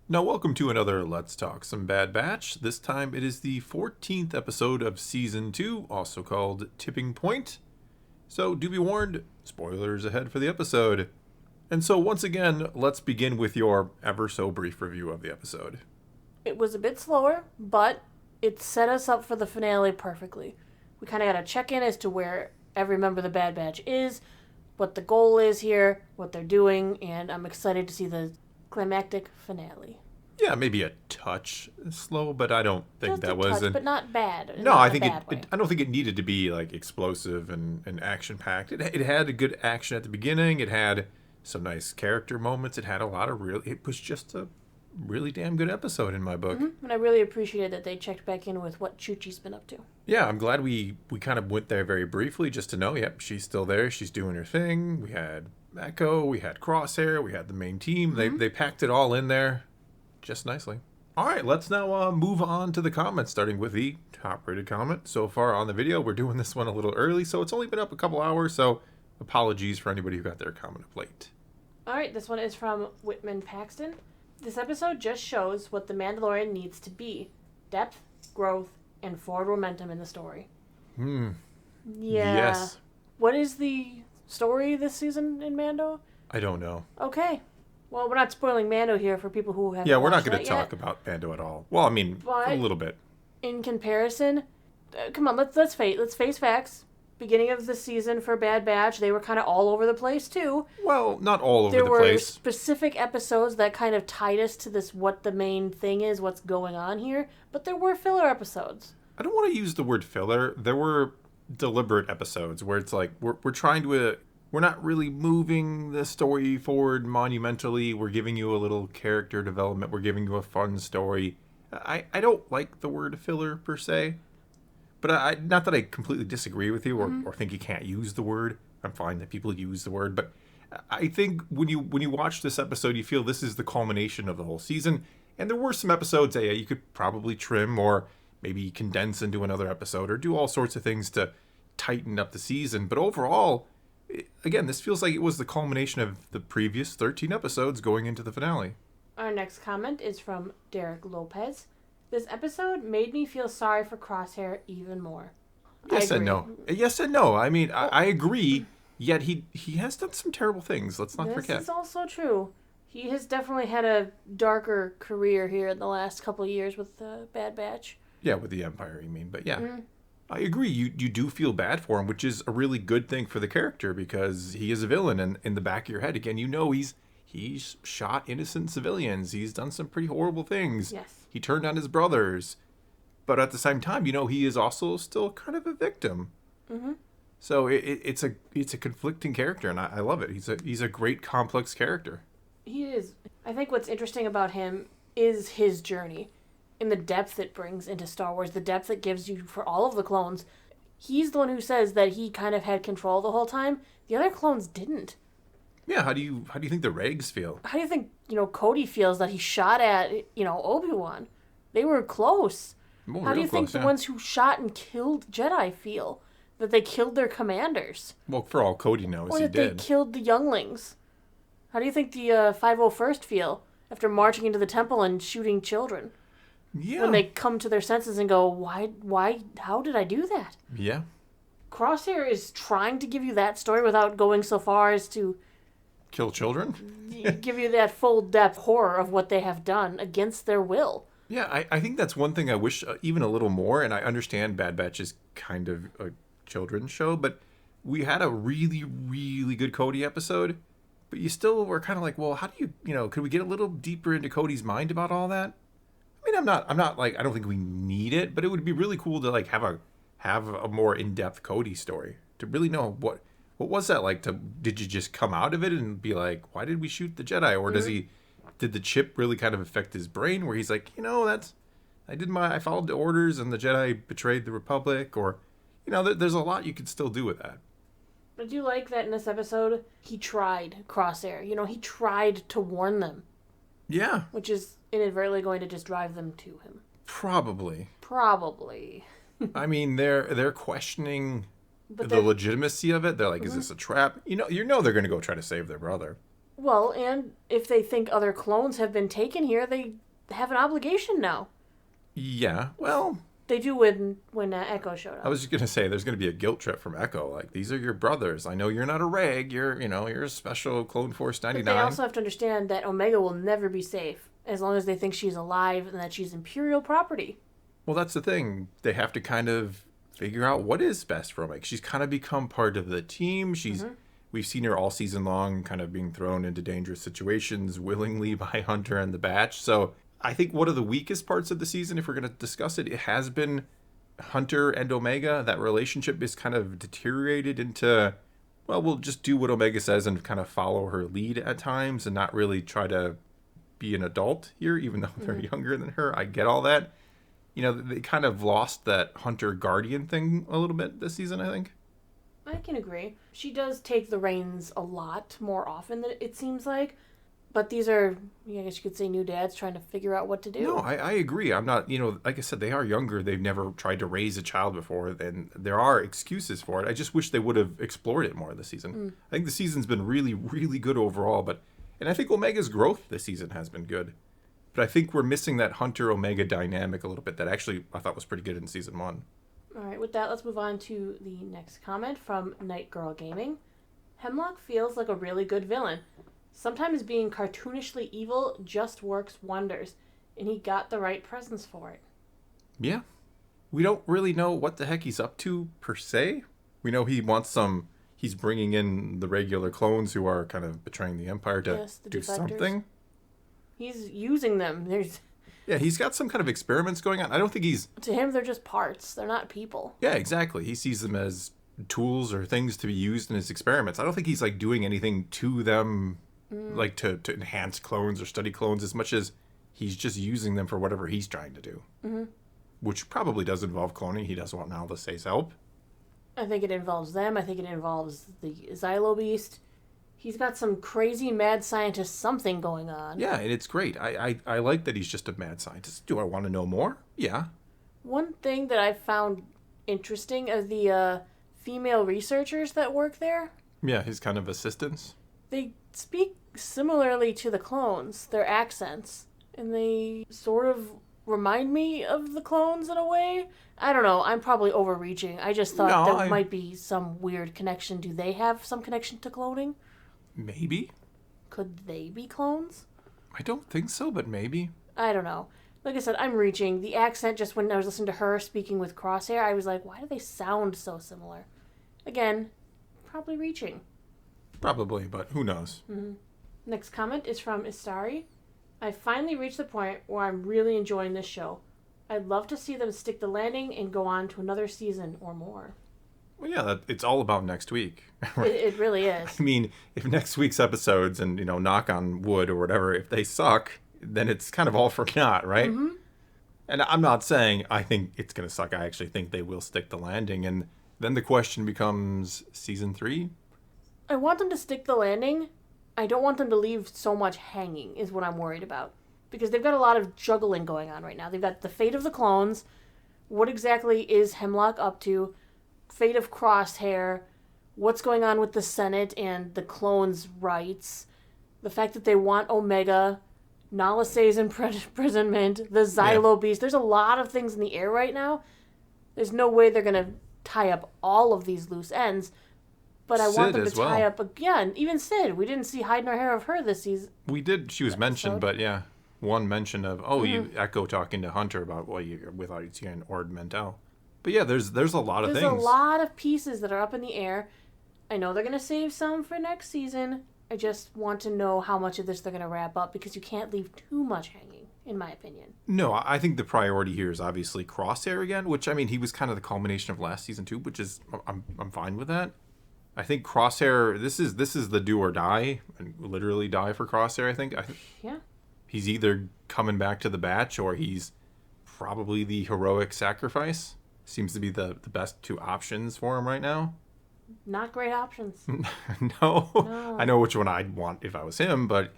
Now, welcome to another Let's Talk Some Bad Batch. This time it is the 14th episode of Season 2, also called Tipping Point. So, do be warned, spoilers ahead for the episode. And so, once again, let's begin with your ever so brief review of the episode. It was a bit slower, but it set us up for the finale perfectly. We kind of got a check-in as to where every member of the Bad Batch is, what the goal is here, what they're doing, and I'm excited to see the climactic finale. Yeah, maybe a touch slow, but I don't think Just that a was... touch, but not bad. No, not I in think a bad way. I don't think it needed to be like explosive and action-packed. It had a good action at the beginning. It had some nice character moments. It had a lot of It was just a really damn good episode in my book. Mm-hmm. And I really appreciated that they checked back in with what Chuchi's been up to. Yeah, I'm glad we kind of went there very briefly just to know, yep, she's still there. She's doing her thing. We had Echo. We had Crosshair. We had the main team. Mm-hmm. They packed it all in there just nicely. All right, let's now move on to the comments, starting with the top-rated comment so far on the video. We're doing this one a little early, so it's only been up a couple hours, so apologies for anybody who got their comment up late. All right, this one is from Whitman Paxton. This episode just shows what The Mandalorian needs to be. Depth, growth, and forward momentum in the story. Yeah. Yes. What is the story this season in Mando? I don't know. Okay. Well, we're not spoiling Mando here for people who haven't Yeah, we're not watched going to that talk about Mando at all. Well, I mean, But- a little bit. In comparison, come on, let's face facts. Beginning of the season for Bad Batch, they were kind of all over the place too. Well, not all over There the were place. specific episodes that kind of tied us to this, what the main thing is, what's going on here. But there were filler episodes. I don't want to use the word filler. There were deliberate episodes where it's like we're trying to we're not really moving the story forward monumentally. We're giving you a little character development. We're giving you a fun story. I don't like the word filler per se, but I not that I completely disagree with you or think you can't use the word. I'm fine that people use the word, but I think when you watch this episode, you feel this is the culmination of the whole season. And there were some episodes that you could probably trim or maybe condense into another episode or do all sorts of things to tighten up the season. But overall, again, this feels like it was the culmination of the previous 13 episodes going into the finale. Our next comment is from Derek Lopez. This episode made me feel sorry for Crosshair even more. Yes and no. Yes and no. I mean, I agree, yet he has done some terrible things. Let's not forget. This is also true. He has definitely had a darker career here in the last couple of years with the Bad Batch. Yeah, with the Empire, you mean. But yeah, I agree. You do feel bad for him, which is a really good thing for the character because he is a villain. And in the back of your head, again, you know he's shot innocent civilians. He's done some pretty horrible things. Yes. He turned on his brothers. But at the same time, you know, he is also still kind of a victim. Mm-hmm. So it's a conflicting character, and I love it. He's a great, complex character. He is. I think what's interesting about him is his journey. In the depth it brings into Star Wars, the depth it gives you for all of the clones. He's the one who says that he kind of had control the whole time. The other clones didn't. Yeah, how do you think the Regs feel? How do you think, Cody feels that he shot at, Obi-Wan? They were close. Well, How do real you think close, the yeah. ones who shot and killed Jedi feel? That they killed their commanders? Well, for all Cody knows, Or he that they did. killed the younglings? How do you think the 501st feel after marching into the temple and shooting children? Yeah. When they come to their senses and go, why, how did I do that? Yeah. Crosshair is trying to give you that story without going so far as to Kill children? give you that full depth horror of what they have done against their will. Yeah, I think that's one thing I wish even a little more, and I understand Bad Batch is kind of a children's show, but we had a really, really good Cody episode, but you still were kind of like, well, how do could we get a little deeper into Cody's mind about all that? I mean, I'm not like, I don't think we need it, but it would be really cool to like have a more in-depth Cody story to really know what was that like. Did you just come out of it and be like, why did we shoot the Jedi? Or did the chip really kind of affect his brain where he's like, I followed the orders and the Jedi betrayed the Republic, or, there's a lot you could still do with that. I do like that in this episode, he tried Crosshair. He tried to warn them. Yeah. Which is inadvertently going to just drive them to him. Probably. I mean, they're questioning But the legitimacy of it. They're like, is this a trap? They're going to go try to save their brother. Well, and if they think other clones have been taken here, they have an obligation now. Yeah, well, They do when Echo showed I up. was just gonna say there's gonna be a guilt trip from Echo. Like, these are your brothers. I know you're not a reg. You're a special Clone Force But 99. they also have to understand that Omega will never be safe as long as they think she's alive and that she's Imperial property. Well, that's the thing. They have to kind of figure out what is best for Omega. She's kind of become part of the team. We've seen her all season long, kind of being thrown into dangerous situations willingly by Hunter and the Batch. So I think one of the weakest parts of the season, if we're going to discuss it, it has been Hunter and Omega. That relationship is kind of deteriorated into, well, we'll just do what Omega says and kind of follow her lead at times and not really try to be an adult here, even though they're younger than her. I get all that. They kind of lost that Hunter Guardian thing a little bit this season, I think. I can agree. She does take the reins a lot more often than it seems like. But these are, I guess you could say, new dads trying to figure out what to do. No, I agree. I'm not, like I said, they are younger. They've never tried to raise a child before, and there are excuses for it. I just wish they would have explored it more this season. I think the season's been really, really good overall, and I think Omega's growth this season has been good. But I think we're missing that Hunter-Omega dynamic a little bit that actually I thought was pretty good in season 1. All right, with that, let's move on to the next comment from Night Girl Gaming. Hemlock feels like a really good villain. Sometimes being cartoonishly evil just works wonders, and he got the right presence for it. Yeah. We don't really know what the heck he's up to, per se. We know he wants he's bringing in the regular clones who are kind of betraying the Empire to do something. He's using them. Yeah, he's got some kind of experiments going on. I don't think he's... To him, they're just parts. They're not people. Yeah, exactly. He sees them as tools or things to be used in his experiments. I don't think he's, doing anything to them, to enhance clones or study clones, as much as he's just using them for whatever he's trying to do. Mm-hmm. Which probably does involve cloning. He does want Naldasay's help. I think it involves them. I think it involves the Xylo Beast. He's got some crazy mad scientist something going on. Yeah, and it's great. I like that he's just a mad scientist. Do I want to know more? Yeah. One thing that I found interesting are the female researchers that work there. Yeah, his kind of assistants. They speak similarly to the clones, their accents, and they sort of remind me of the clones in a way. I don't know. I'm probably overreaching. I just thought there might be some weird connection. Do they have some connection to cloning? Maybe. Could they be clones? I don't think so, but maybe. I don't know. Like I said, I'm reaching. The accent, just when I was listening to her speaking with Crosshair, I was like, why do they sound so similar? Again, probably reaching. Probably, but who knows? Mm-hmm. Next comment is from Estari. I finally reached the point where I'm really enjoying this show. I'd love to see them stick the landing and go on to another season or more. Well, yeah, it's all about next week. It really is. I mean, if next week's episodes, and, knock on wood or whatever, if they suck, then it's kind of all for naught, right? Mm-hmm. And I'm not saying I think it's going to suck. I actually think they will stick the landing. And then the question becomes, season 3? I want them to stick the landing. I don't want them to leave so much hanging is what I'm worried about. Because they've got a lot of juggling going on right now. They've got the fate of the clones. What exactly is Hemlock up to? Fate of Crosshair, what's going on with the Senate and the clones' rights, the fact that they want Omega, Naldasay's imprisonment, the Xylo Beast. There's a lot of things in the air right now. There's no way they're going to tie up all of these loose ends, but I want them to tie up again. Even Sid, we didn't see hide nor hair of her this season. We did. She was mentioned, but yeah, one mention of you Echo talking to Hunter about without seeing Ord Mantell. But yeah, there's a lot of things. There's a lot of pieces that are up in the air. I know they're going to save some for next season. I just want to know how much of this they're going to wrap up because you can't leave too much hanging, in my opinion. No, I think the priority here is obviously Crosshair again, which, I mean, he was kind of the culmination of last season too, which is, I'm fine with that. I think Crosshair, this is the do or die, and literally die for Crosshair, I think. Yeah. He's either coming back to the batch or he's probably the heroic sacrifice. Seems to be the best two options for him right now. Not great options. No. I know which one I'd want if I was him, but...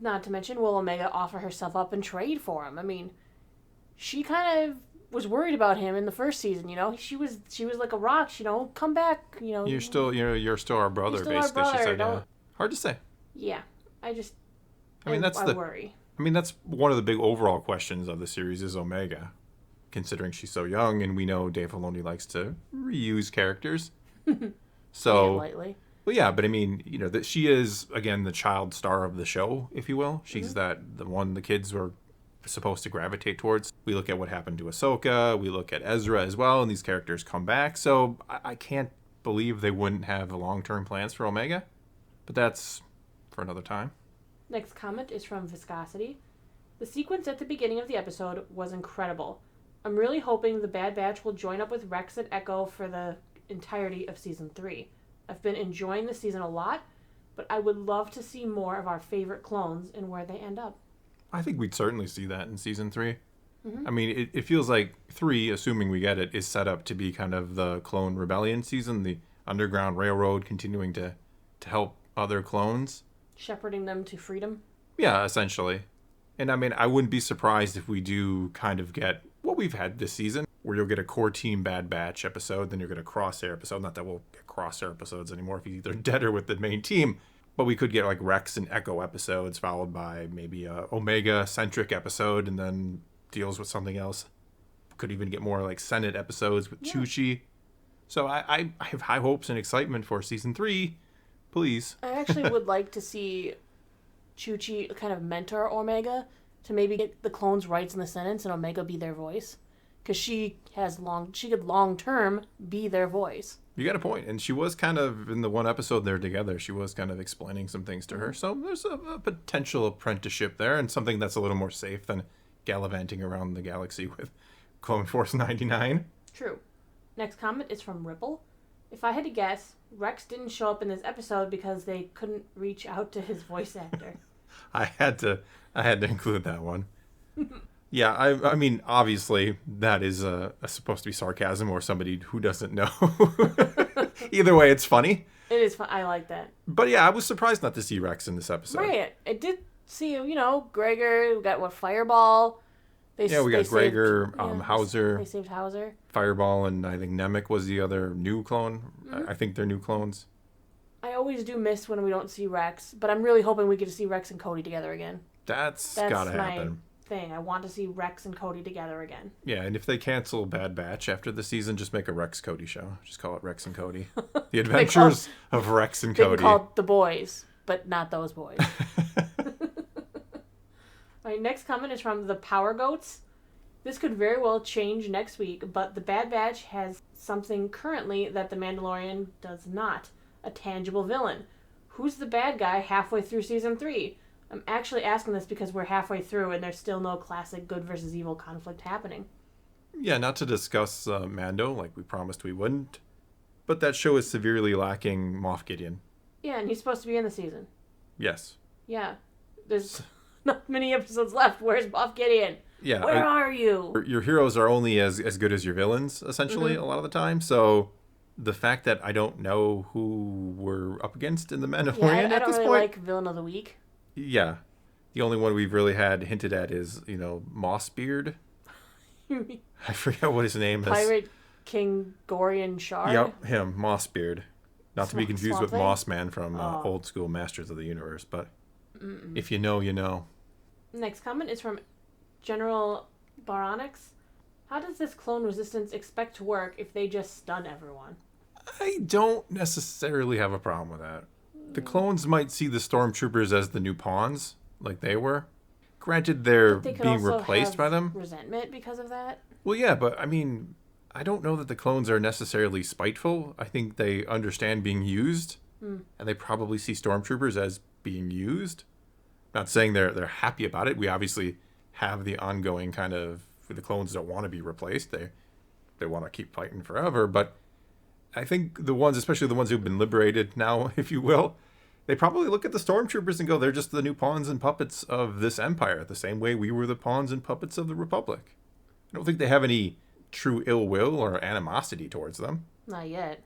Not to mention, will Omega offer herself up and trade for him? I mean, she kind of was worried about him in the first season, She was like a rock, come back, You're still our brother, basically. She said, yeah. Hard to say. Yeah. I just, I mean, I worry. I mean, that's one of the big overall questions of the series is Omega, considering she's so young, and we know Dave Filoni likes to reuse characters. So, Lightly. well, yeah, but I mean, that she is again the child star of the show, if you will. She's the one the kids were supposed to gravitate towards. We look at what happened to Ahsoka. We look at Ezra as well, and these characters come back. So I can't believe they wouldn't have long-term plans for Omega, but that's for another time. Next comment is from Viscosity. The sequence at the beginning of the episode was incredible. I'm really hoping the Bad Batch will join up with Rex and Echo for the entirety of Season 3. I've been enjoying the season a lot, but I would love to see more of our favorite clones and where they end up. I think we'd certainly see that in Season 3. I mean, it feels like 3, assuming we get it, is set up to be kind of the Clone Rebellion season, the Underground Railroad continuing to help other clones. Shepherding them to freedom? Yeah, essentially. And I mean, I wouldn't be surprised if we do kind of get what we've had this season, where you'll get a core team Bad Batch episode, then you'll get a Crosshair episode. Not that we'll get Crosshair episodes anymore if he's either dead or with the main team. But we could get like Rex and Echo episodes, followed by maybe a Omega-centric episode, and then deals with something else. Could even get more like Senate episodes with Chuchi. So I have high hopes and excitement for Season 3. Please. I actually would like to see Chuchi kind of mentor Omega to maybe get the clones' rights in the sentence and Omega be their voice. Because she could long-term be their voice. You got a point. And she was kind of, in the one episode they're together, she was kind of explaining some things to her. So there's a potential apprenticeship there, and something that's a little more safe than gallivanting around the galaxy with Clone Force 99. True. Next comment is from Ripple. If I had to guess, Rex didn't show up in this episode because they couldn't reach out to his voice actor. I had to include that one. Yeah, I mean, obviously, that is supposed to be sarcasm or somebody who doesn't know. Either way, it's funny. It is fun. I like that. But yeah, I was surprised not to see Rex in this episode. Right. I did see, Gregor. We got, Fireball. We got Gregor, Hauser. They saved Hauser. Fireball, and I think Nemec was the other new clone. I think they're new clones. I always do miss when we don't see Rex, but I'm really hoping we get to see Rex and Cody together again. That's gotta happen. Thing. I want to see Rex and Cody together again. Yeah, and if they cancel Bad Batch after the season, just make a Rex Cody show. Just call it Rex and Cody. The Adventures of Rex and Cody. They call it The Boys, but not those boys. All right, next comment is from the Power Goats. This could very well change next week, but the Bad Batch has something currently that the Mandalorian does not. A tangible villain. Who's the bad guy halfway through Season 3? I'm actually asking this because we're halfway through and there's still no classic good versus evil conflict happening. Yeah, not to discuss Mando like we promised we wouldn't, but that show is severely lacking Moff Gideon. Yeah, and he's supposed to be in the season. Yes. Yeah. There's not many episodes left. Where's Moff Gideon? Yeah. Where are you? Your heroes are only as good as your villains, essentially, a lot of the time. So the fact that I don't know who we're up against in the Mandalorian I at don't this really point. like Villain of the Week. Yeah. The only one we've really had hinted at is, Mossbeard. I forget what his name is. Pirate King Gorian Shard? Yep, him, Mossbeard. Not to be confused with Swamp Mossman from old school Masters of the Universe, but if you know, you know. Next comment is from General Baronix. How does this clone resistance expect to work if they just stun everyone? I don't necessarily have a problem with that. The clones might see the stormtroopers as the new pawns, like they were. Granted, they're being replaced by them. Resentment because of that? Well, yeah, but I mean, I don't know that the clones are necessarily spiteful. I think they understand being used, and they probably see stormtroopers as being used. Not saying they're happy about it. We obviously have the ongoing kind of, the clones don't want to be replaced. They want to keep fighting forever, but I think the ones, especially the ones who've been liberated now, if you will, they probably look at the stormtroopers and go, they're just the new pawns and puppets of this empire, the same way we were the pawns and puppets of the Republic. I don't think they have any true ill will or animosity towards them. Not yet.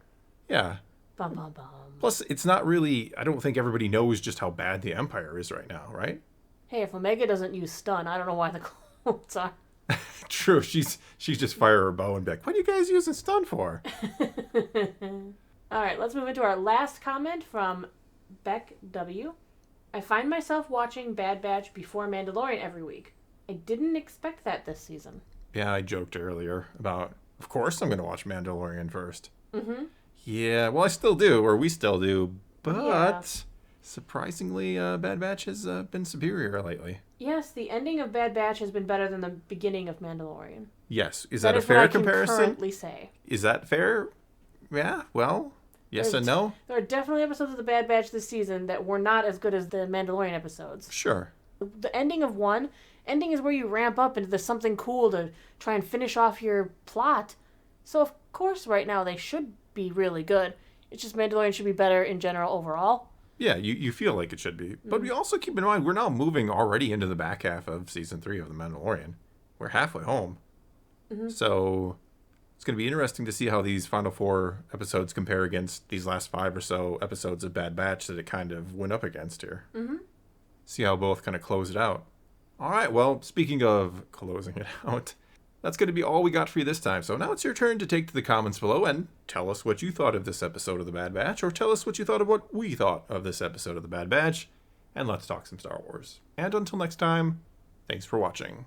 Yeah. Bum, bum, bum. Plus, it's not really, I don't think everybody knows just how bad the empire is right now, right? Hey, if Omega doesn't use stun, I don't know why the clones are. True, she's just fire her bow and be like, what are you guys using stun for? All right, let's move into our last comment from Beck W. I find myself watching Bad Batch before Mandalorian every week. I didn't expect that this season. Yeah, I joked earlier about, of course I'm going to watch Mandalorian first. Mm-hmm. Yeah, well, I still do, or we still do, but Yeah. surprisingly, Bad Batch has been superior lately. Yes, the ending of Bad Batch has been better than the beginning of Mandalorian. Yes, is that a is fair what I can comparison? currently say. Is that fair? Yeah, well, yes and no. There are definitely episodes of the Bad Batch this season that were not as good as the Mandalorian episodes. Sure. The ending of one, ending is where you ramp up into something cool to try and finish off your plot. So of course right now they should be really good. It's just Mandalorian should be better in general overall. Yeah, you feel like it should be. But we also keep in mind, we're now moving already into the back half of Season 3 of The Mandalorian. We're halfway home. Mm-hmm. So it's going to be interesting to see how these final 4 episodes compare against these last 5 or so episodes of Bad Batch that it kind of went up against here. Mm-hmm. See how both kind of close it out. All right, well, speaking of closing it out, that's going to be all we got for you this time. So now it's your turn to take to the comments below and tell us what you thought of this episode of The Bad Batch, or tell us what you thought of what we thought of this episode of The Bad Batch, and let's talk some Star Wars. And until next time, thanks for watching.